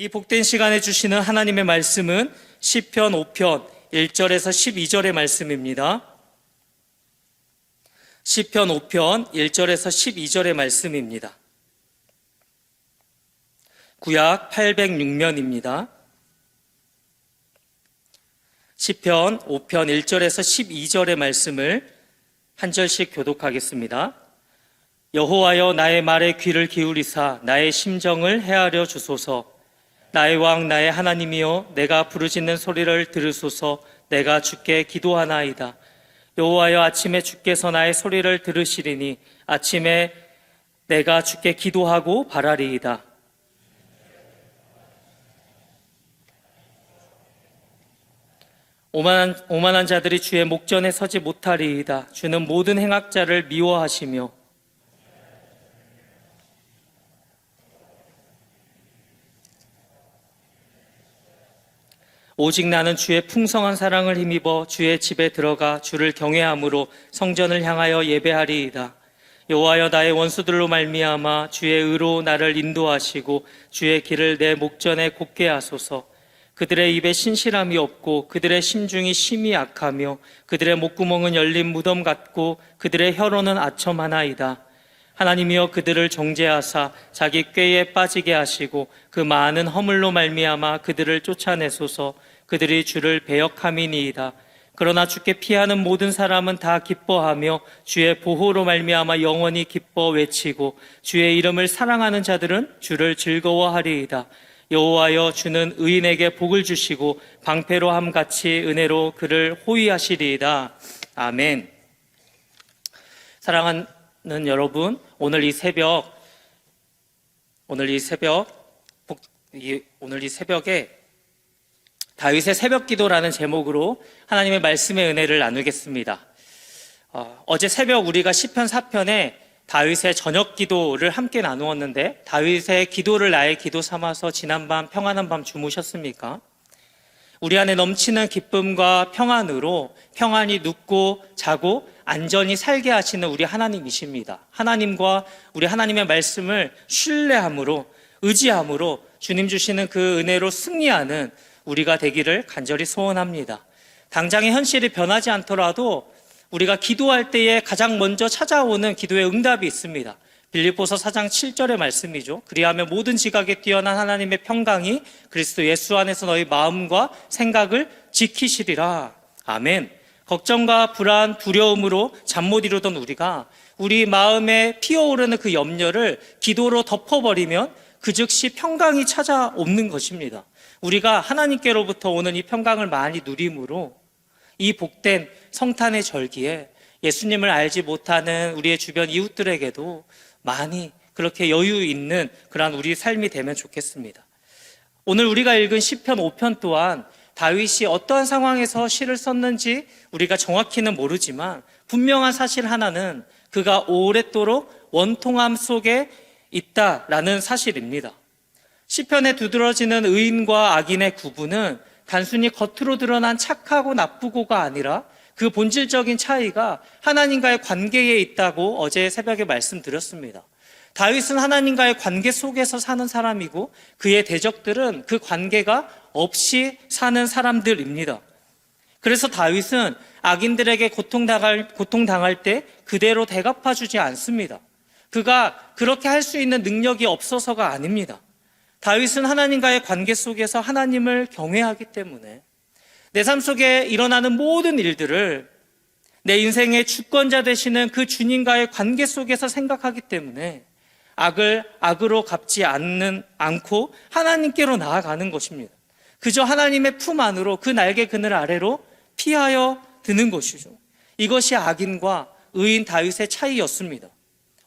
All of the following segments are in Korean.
이 복된 시간에 주시는 하나님의 말씀은 시편 5편 1절에서 12절의 말씀입니다. 시편 5편 1절에서 12절의 말씀입니다. 구약 806면입니다. 시편 5편 1절에서 12절의 말씀을 한 절씩 교독하겠습니다. 여호와여, 나의 말에 귀를 기울이사 나의 심정을 헤아려 주소서. 나의 왕 나의 하나님이여, 내가 부르짖는 소리를 들으소서. 내가 주께 기도하나이다. 여호와여, 아침에 주께서 나의 소리를 들으시리니 아침에 내가 주께 기도하고 바라리이다. 오만한 자들이 주의 목전에 서지 못하리이다. 주는 모든 행악자를 미워하시며 오직 나는 주의 풍성한 사랑을 힘입어 주의 집에 들어가 주를 경외함으로 성전을 향하여 예배하리이다. 여호와여, 나의 원수들로 말미암아 주의 의로 나를 인도하시고 주의 길을 내 목전에 곱게 하소서. 그들의 입에 신실함이 없고 그들의 심중이 심히 악하며 그들의 목구멍은 열린 무덤 같고 그들의 혀로는 아첨하나이다. 하나님이여, 그들을 정죄하사 자기 꾀에 빠지게 하시고 그 많은 허물로 말미암아 그들을 쫓아내소서. 그들이 주를 배역함이니이다. 그러나 주께 피하는 모든 사람은 다 기뻐하며 주의 보호로 말미암아 영원히 기뻐 외치고 주의 이름을 사랑하는 자들은 주를 즐거워하리이다. 여호와여, 주는 의인에게 복을 주시고 방패로 함같이 은혜로 그를 호위하시리이다. 아멘. 사랑하는 여러분, 오늘 이 새벽에 다윗의 새벽 기도라는 제목으로 하나님의 말씀의 은혜를 나누겠습니다. 어제 새벽 우리가 시편 4편에 다윗의 저녁 기도를 함께 나누었는데, 다윗의 기도를 나의 기도 삼아서 지난밤 평안한 밤 주무셨습니까? 우리 안에 넘치는 기쁨과 평안으로 평안히 눕고 자고 안전히 살게 하시는 우리 하나님이십니다. 하나님과 우리 하나님의 말씀을 신뢰함으로, 의지함으로 주님 주시는 그 은혜로 승리하는 우리가 되기를 간절히 소원합니다. 당장의 현실이 변하지 않더라도 우리가 기도할 때에 가장 먼저 찾아오는 기도의 응답이 있습니다. 빌립보서 4장 7절의 말씀이죠. 그리하면 모든 지각에 뛰어난 하나님의 평강이 그리스도 예수 안에서 너희 마음과 생각을 지키시리라. 아멘. 걱정과 불안, 두려움으로 잠 못 이루던 우리가 우리 마음에 피어오르는 그 염려를 기도로 덮어버리면 그 즉시 평강이 찾아오는 것입니다. 우리가 하나님께로부터 오는 이 평강을 많이 누림으로 이 복된 성탄의 절기에 예수님을 알지 못하는 우리의 주변 이웃들에게도 많이 그렇게 여유 있는 그러한 우리 삶이 되면 좋겠습니다. 오늘 우리가 읽은 시편 5편 또한 다윗이 어떠한 상황에서 시를 썼는지 우리가 정확히는 모르지만 분명한 사실 하나는 그가 오랫도록 원통함 속에 있다라는 사실입니다. 시편에 두드러지는 의인과 악인의 구분은 단순히 겉으로 드러난 착하고 나쁘고가 아니라 그 본질적인 차이가 하나님과의 관계에 있다고 어제 새벽에 말씀드렸습니다. 다윗은 하나님과의 관계 속에서 사는 사람이고 그의 대적들은 그 관계가 없이 사는 사람들입니다. 그래서 다윗은 악인들에게 고통당할 때 그대로 대갚아주지 않습니다. 그가 그렇게 할 수 있는 능력이 없어서가 아닙니다. 다윗은 하나님과의 관계 속에서 하나님을 경외하기 때문에 내 삶 속에 일어나는 모든 일들을 내 인생의 주권자 되시는 그 주님과의 관계 속에서 생각하기 때문에 악을 악으로 갚지 않고 하나님께로 나아가는 것입니다. 그저 하나님의 품 안으로 그 날개 그늘 아래로 피하여 드는 것이죠. 이것이 악인과 의인 다윗의 차이였습니다.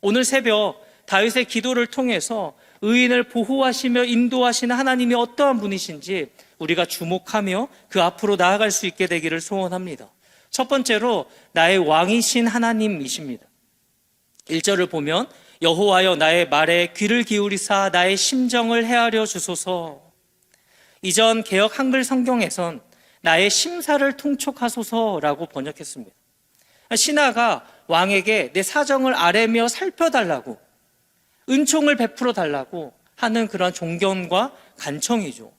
오늘 새벽 다윗의 기도를 통해서 의인을 보호하시며 인도하시는 하나님이 어떠한 분이신지 우리가 주목하며 그 앞으로 나아갈 수 있게 되기를 소원합니다. 첫 번째로 나의 왕이신 하나님이십니다. 1절을 보면 여호와여, 나의 말에 귀를 기울이사 나의 심정을 헤아려 주소서. 이전 개역 한글 성경에선 나의 심사를 통촉하소서라고 번역했습니다. 신하가 왕에게 내 사정을 아뢰며 살펴달라고, 은총을 베풀어 달라고 하는 그런 존경과 간청이죠.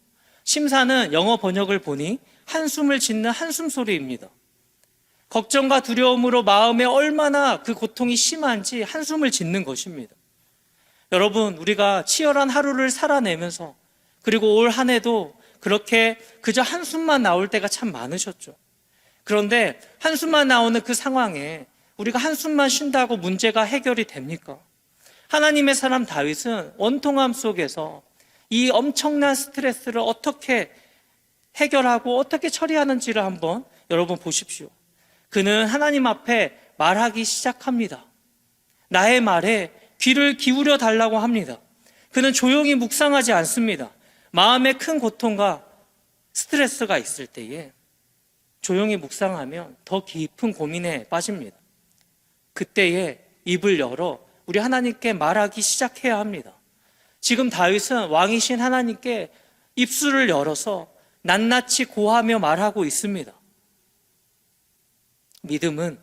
심사는 영어 번역을 보니 한숨을 짓는 한숨 소리입니다. 걱정과 두려움으로 마음에 얼마나 그 고통이 심한지 한숨을 짓는 것입니다. 여러분, 우리가 치열한 하루를 살아내면서 그리고 올 한 해도 그렇게 그저 한숨만 나올 때가 참 많으셨죠. 그런데 한숨만 나오는 그 상황에 우리가 한숨만 쉰다고 문제가 해결이 됩니까? 하나님의 사람 다윗은 원통함 속에서 이 엄청난 스트레스를 어떻게 해결하고 어떻게 처리하는지를 한번 여러분 보십시오. 그는 하나님 앞에 말하기 시작합니다. 나의 말에 귀를 기울여 달라고 합니다. 그는 조용히 묵상하지 않습니다. 마음에 큰 고통과 스트레스가 있을 때에 조용히 묵상하면 더 깊은 고민에 빠집니다. 그때에 입을 열어 우리 하나님께 말하기 시작해야 합니다. 지금 다윗은 왕이신 하나님께 입술을 열어서 낱낱이 고하며 말하고 있습니다. 믿음은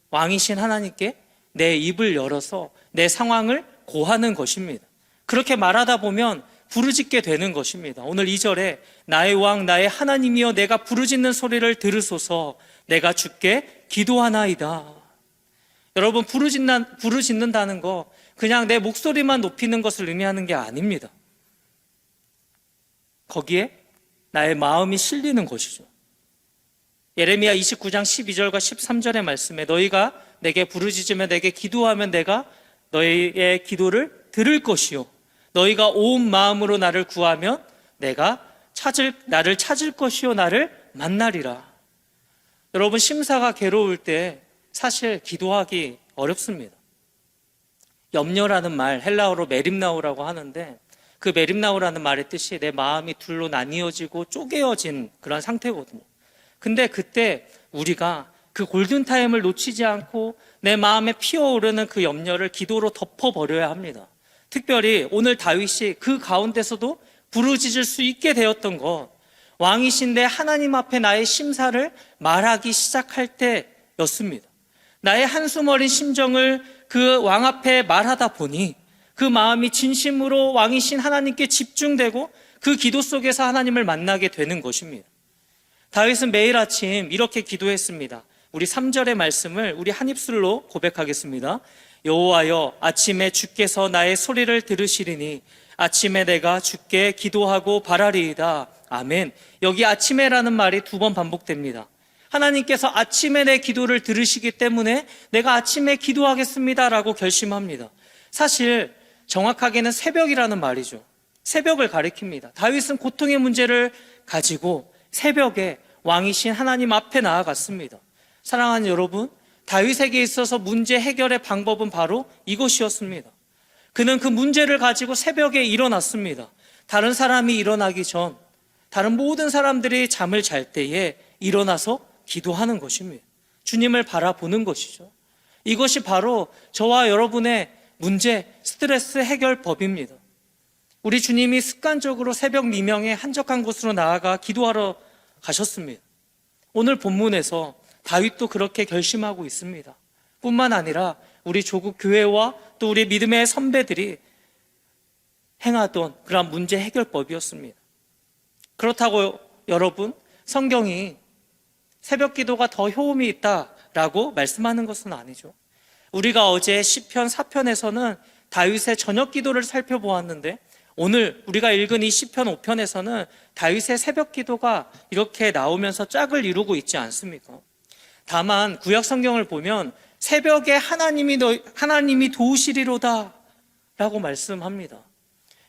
왕이신 하나님께 내 입을 열어서 내 상황을 고하는 것입니다. 그렇게 말하다 보면 부르짖게 되는 것입니다. 오늘 2절에 나의 왕 나의 하나님이여 내가 부르짖는 소리를 들으소서 내가 주께 기도하나이다. 여러분, 부르짖는다는 거 그냥 내 목소리만 높이는 것을 의미하는 게 아닙니다. 거기에 나의 마음이 실리는 것이죠. 예레미야 29장 12절과 13절의 말씀에 너희가 내게 부르짖으며 내게 기도하면 내가 너희의 기도를 들을 것이요 너희가 온 마음으로 나를 구하면 내가 나를 찾을 것이요 나를 만나리라. 여러분, 심사가 괴로울 때 사실 기도하기 어렵습니다. 염려라는 말, 헬라어로 메림나우라고 하는데 그 메림나우라는 말의 뜻이 내 마음이 둘로 나뉘어지고 쪼개어진 그런 상태거든요. 근데 그때 우리가 그 골든타임을 놓치지 않고 내 마음에 피어오르는 그 염려를 기도로 덮어버려야 합니다. 특별히 오늘 다윗이 그 가운데서도 부르짖을 수 있게 되었던 것, 왕이신데 하나님 앞에 나의 심사를 말하기 시작할 때였습니다. 나의 한숨 어린 심정을 그 왕 앞에 말하다 보니 그 마음이 진심으로 왕이신 하나님께 집중되고 그 기도 속에서 하나님을 만나게 되는 것입니다. 다윗은 매일 아침 이렇게 기도했습니다. 우리 3절의 말씀을 우리 한 입술로 고백하겠습니다. 여호와여 아침에 주께서 나의 소리를 들으시리니 아침에 내가 주께 기도하고 바라리이다. 아멘. 여기 아침에라는 말이 2번 반복됩니다. 하나님께서 아침에 내 기도를 들으시기 때문에 내가 아침에 기도하겠습니다라고 결심합니다. 사실 정확하게는 새벽이라는 말이죠. 새벽을 가리킵니다. 다윗은 고통의 문제를 가지고 새벽에 왕이신 하나님 앞에 나아갔습니다. 사랑하는 여러분, 다윗에게 있어서 문제 해결의 방법은 바로 이것이었습니다. 그는 그 문제를 가지고 새벽에 일어났습니다. 다른 사람이 일어나기 전, 다른 모든 사람들이 잠을 잘 때에 일어나서 기도하는 것입니다. 주님을 바라보는 것이죠. 이것이 바로 저와 여러분의 문제, 스트레스 해결법입니다. 우리 주님이 습관적으로 새벽 미명에 한적한 곳으로 나아가 기도하러 가셨습니다. 오늘 본문에서 다윗도 그렇게 결심하고 있습니다. 뿐만 아니라 우리 조국 교회와 또 우리 믿음의 선배들이 행하던 그런 문제 해결법이었습니다. 그렇다고 여러분, 성경이 새벽 기도가 더 효험이 있다라고 말씀하는 것은 아니죠. 우리가 어제 시편 4편에서는 다윗의 저녁 기도를 살펴보았는데 오늘 우리가 읽은 이 시편 5편에서는 다윗의 새벽 기도가 이렇게 나오면서 짝을 이루고 있지 않습니까? 다만 구약 성경을 보면 새벽에 하나님이 도우시리로다 라고 말씀합니다.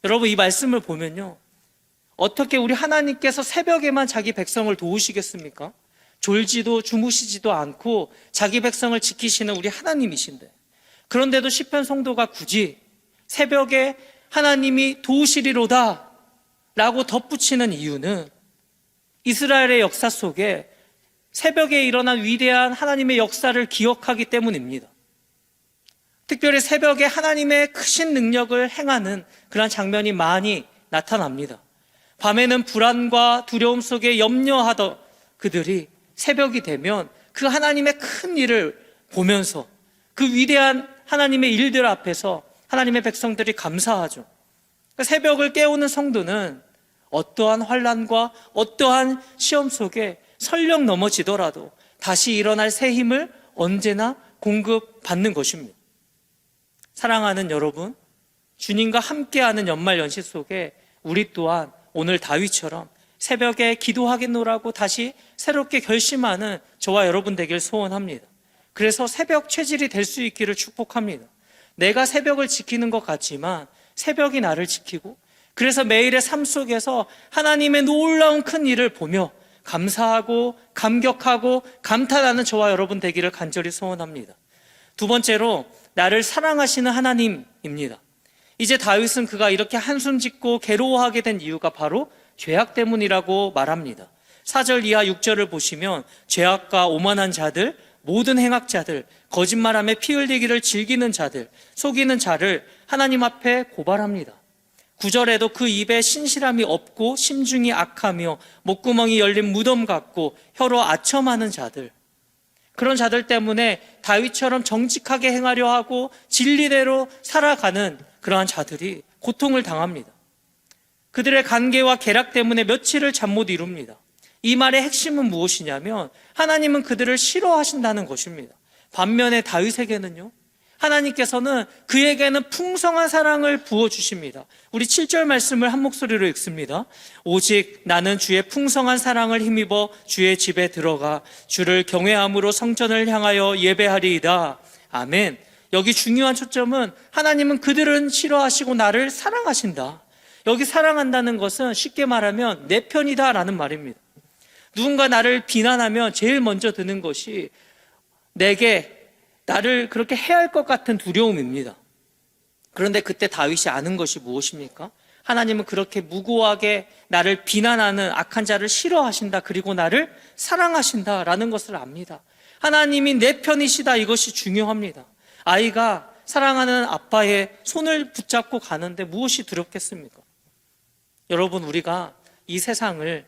여러분, 이 말씀을 보면요, 어떻게 우리 하나님께서 새벽에만 자기 백성을 도우시겠습니까? 졸지도 주무시지도 않고 자기 백성을 지키시는 우리 하나님이신데, 그런데도 시편 성도가 굳이 새벽에 하나님이 도우시리로다 라고 덧붙이는 이유는 이스라엘의 역사 속에 새벽에 일어난 위대한 하나님의 역사를 기억하기 때문입니다. 특별히 새벽에 하나님의 크신 능력을 행하는 그런 장면이 많이 나타납니다. 밤에는 불안과 두려움 속에 염려하던 그들이 새벽이 되면 그 하나님의 큰 일을 보면서 그 위대한 하나님의 일들 앞에서 하나님의 백성들이 감사하죠. 새벽을 깨우는 성도는 어떠한 환난과 어떠한 시험 속에 설령 넘어지더라도 다시 일어날 새 힘을 언제나 공급받는 것입니다. 사랑하는 여러분, 주님과 함께하는 연말 연시 속에 우리 또한 오늘 다윗처럼 새벽에 기도하겠노라고 다시 새롭게 결심하는 저와 여러분 되길 소원합니다. 그래서 새벽 체질이 될 수 있기를 축복합니다. 내가 새벽을 지키는 것 같지만 새벽이 나를 지키고, 그래서 매일의 삶 속에서 하나님의 놀라운 큰 일을 보며 감사하고 감격하고 감탄하는 저와 여러분 되기를 간절히 소원합니다. 두 번째로, 나를 사랑하시는 하나님입니다. 이제 다윗은 그가 이렇게 한숨 짓고 괴로워하게 된 이유가 바로 죄악 때문이라고 말합니다. 4절 이하 6절을 보시면 죄악과 오만한 자들, 모든 행악자들, 거짓말하며 피 흘리기를 즐기는 자들, 속이는 자를 하나님 앞에 고발합니다. 9절에도 그 입에 신실함이 없고 심중이 악하며 목구멍이 열린 무덤 같고 혀로 아첨하는 자들, 그런 자들 때문에 다윗처럼 정직하게 행하려 하고 진리대로 살아가는 그러한 자들이 고통을 당합니다. 그들의 간계와 계략 때문에 며칠을 잠 못 이룹니다. 이 말의 핵심은 무엇이냐면 하나님은 그들을 싫어하신다는 것입니다. 반면에 다윗에게는요, 하나님께서는 그에게는 풍성한 사랑을 부어주십니다. 우리 7절 말씀을 한 목소리로 읽습니다. 오직 나는 주의 풍성한 사랑을 힘입어 주의 집에 들어가 주를 경외함으로 성전을 향하여 예배하리이다. 아멘. 여기 중요한 초점은 하나님은 그들은 싫어하시고 나를 사랑하신다. 여기 사랑한다는 것은 쉽게 말하면 내 편이다 라는 말입니다. 누군가 나를 비난하면 제일 먼저 드는 것이 내게 나를 그렇게 해야 할 것 같은 두려움입니다. 그런데 그때 다윗이 아는 것이 무엇입니까? 하나님은 그렇게 무고하게 나를 비난하는 악한 자를 싫어하신다, 그리고 나를 사랑하신다라는 것을 압니다. 하나님이 내 편이시다, 이것이 중요합니다. 아이가 사랑하는 아빠의 손을 붙잡고 가는데 무엇이 두렵겠습니까? 여러분, 우리가 이 세상의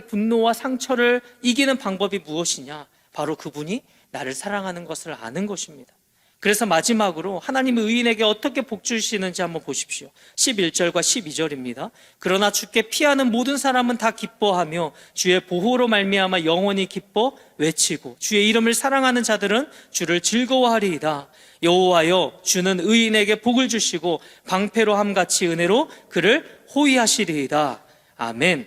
분노와 상처를 이기는 방법이 무엇이냐? 바로 그분이 나를 사랑하는 것을 아는 것입니다. 그래서 마지막으로 하나님의 의인에게 어떻게 복 주시는지 한번 보십시오. 11절과 12절입니다. 그러나 주께 피하는 모든 사람은 다 기뻐하며 주의 보호로 말미암아 영원히 기뻐 외치고 주의 이름을 사랑하는 자들은 주를 즐거워하리이다. 여호와여, 주는 의인에게 복을 주시고 방패로 함같이 은혜로 그를 호위하시리이다. 아멘.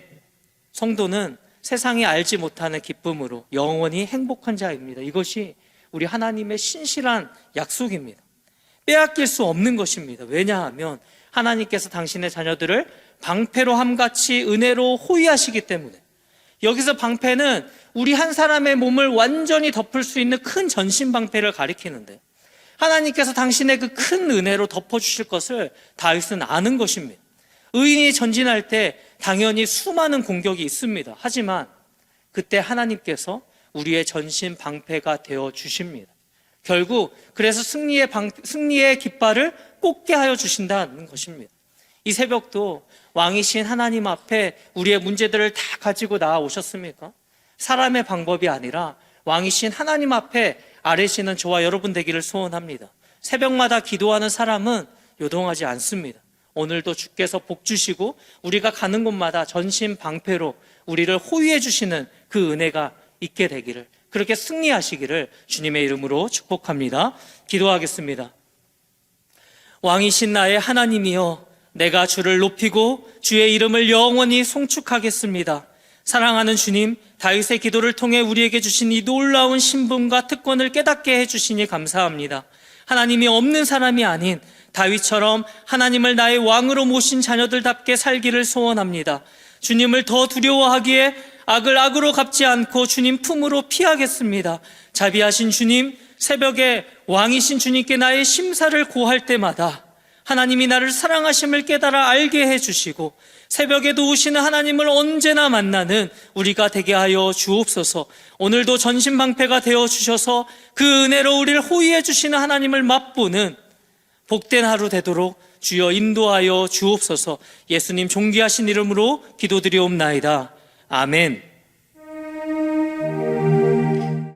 성도는 세상이 알지 못하는 기쁨으로 영원히 행복한 자입니다. 이것이 우리 하나님의 신실한 약속입니다. 빼앗길 수 없는 것입니다. 왜냐하면 하나님께서 당신의 자녀들을 방패로 함같이 은혜로 호위하시기 때문에. 여기서 방패는 우리 한 사람의 몸을 완전히 덮을 수 있는 큰 전신 방패를 가리키는데, 하나님께서 당신의 그 큰 은혜로 덮어주실 것을 다윗은 아는 것입니다. 의인이 전진할 때 당연히 수많은 공격이 있습니다. 하지만 그때 하나님께서 우리의 전신 방패가 되어 주십니다. 결국 그래서 승리의 깃발을 꽂게 하여 주신다는 것입니다. 이 새벽도 왕이신 하나님 앞에 우리의 문제들을 다 가지고 나아오셨습니까? 사람의 방법이 아니라 왕이신 하나님 앞에 아뢰시는 저와 여러분 되기를 소원합니다. 새벽마다 기도하는 사람은 요동하지 않습니다. 오늘도 주께서 복 주시고 우리가 가는 곳마다 전신 방패로 우리를 호위해 주시는 그 은혜가 있게 되기를, 그렇게 승리하시기를 주님의 이름으로 축복합니다. 기도하겠습니다. 왕이신 나의 하나님이여, 내가 주를 높이고 주의 이름을 영원히 송축하겠습니다. 사랑하는 주님, 다윗의 기도를 통해 우리에게 주신 이 놀라운 신분과 특권을 깨닫게 해주시니 감사합니다. 하나님이 없는 사람이 아닌 다윗처럼 하나님을 나의 왕으로 모신 자녀들답게 살기를 소원합니다. 주님을 더 두려워하기에 악을 악으로 갚지 않고 주님 품으로 피하겠습니다. 자비하신 주님, 새벽에 왕이신 주님께 나의 심사를 고할 때마다 하나님이 나를 사랑하심을 깨달아 알게 해주시고 새벽에도 오시는 하나님을 언제나 만나는 우리가 되게 하여 주옵소서. 오늘도 전신방패가 되어주셔서 그 은혜로 우리를 호위해 주시는 하나님을 맛보는 복된 하루 되도록 주여 인도하여 주옵소서. 예수님 존귀하신 이름으로 기도드리옵나이다. 아멘.